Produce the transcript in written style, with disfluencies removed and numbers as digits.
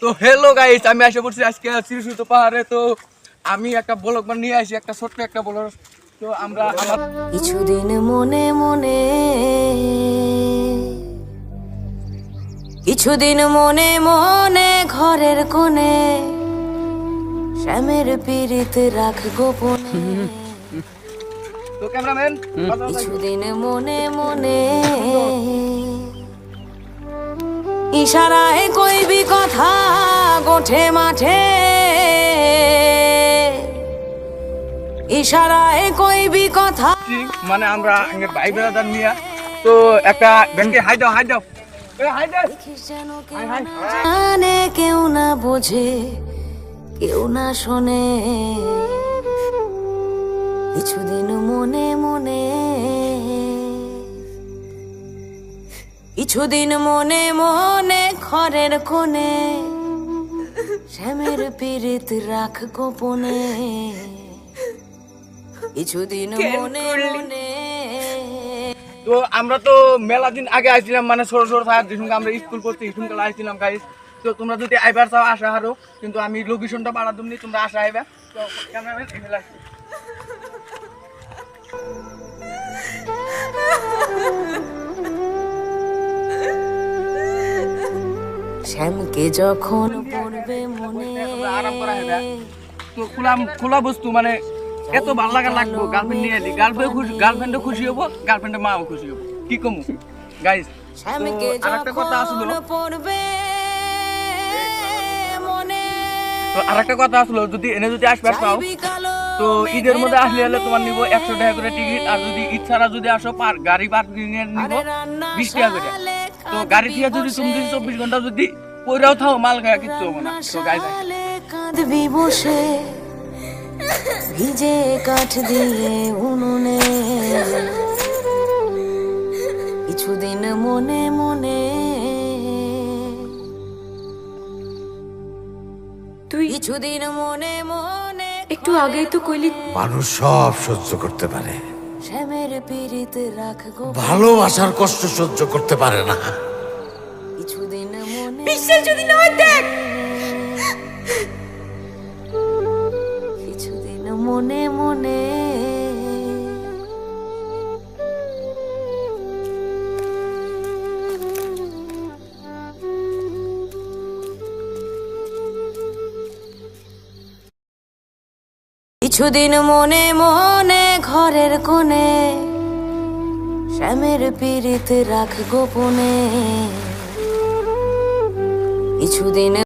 তো hello guys, আমি আশা করছি আজকে শ্রীসূত পাহাড়ে। তো আমি একটা ব্লগ নিয়ে আসি, একটা ছোট্ট একটা ব্লগ। তো আমরা কিছুদিন মনে মনে কিছুদিন মনে মনে ঘরের কোণে শ্যামের পীড়িত রাখ গোপনে। তো ক্যামেরাম্যান কিছুদিন মনে মনে ইশারায় কইবি কথা গোঠে মাঠে, ইশারায় কইবি কথা। মানে আমরা ভাই বেড়াদার নিয়ে তো একটা ব্যাংকে হাই দাও হাই দাও হাই দাও। জানে কেউ না বোঝে, কেউ না শোনে। কিছুদিন মনে মনে কিছুদিন মনে মনে ঘরের কোণে শ্যামের পীড়িত রাখ গোপনে। কিছুদিন মনে মনে। তো আমরা তো মেলা দিন আগে আসছিলাম, মানে ছোট ছোট থাকার যে সঙ্গে আমরা স্কুল পড়ছি স্কুল আসছিলাম গাইস। তো তোমরা যদি আইবার চাও আসা হারো, কিন্তু আমি লোকেশনটা বাড়া দিমনি, তোমরা আসা আইবা। তো ক্যামেরাম্যান এখানে আসি। শ্যামকে যখন পড়বে মনে, আরাম করা হবে। তো খোলা বস্তু মানে এত ভালো লাগা লাগবো। গার্লফ্রেন্ড নিয়ে এলি, গার্লফ্রেন্ডও খুশি হবো, গার্লফ্রেন্ডের মাও খুশি হবো। কি কমু গাইস? শ্যামকে আরেকটা কথা আসলো, পড়বে মনে। তো আরেকটা কথা আসলো, যদি এনে যদি আসবার পাও তো ঈদের মধ্যে আসলে হলে তোমার নিবো 100 টাকা করে টিকিট। আর যদি ঈদ ছাড়া যদি আসো গাড়ি পার্কিং এর নিবো 20 টাকা করে। তো গাড়ি থেকে যদি তুমি 24 ঘন্টা যদি পয়রাও থাও, মাল খাওয়া কিচ্ছু হবো না। তো গাইস কাঁদবি বসে ভিজে কাঠ দিয়ে উনুনে। কিছুদিন মনে মনে তুই কিছুদিন মনে মনে একটু আগেই তো কইলি মানুষ সব সহ্য করতে পারে, শ্যামের পীড়িত রাখ গোপনে। ভালোবাসার কষ্ট সহ্য করতে পারে না। কিছুদিন মনে বিশ্বাস যদি না হয় দেখ। কিছুদিন মনে মনে কিছুদিন মনে মনে ঘরের কোণে শ্যামের পীড়িত রাখ গোপনে। কিছুদিন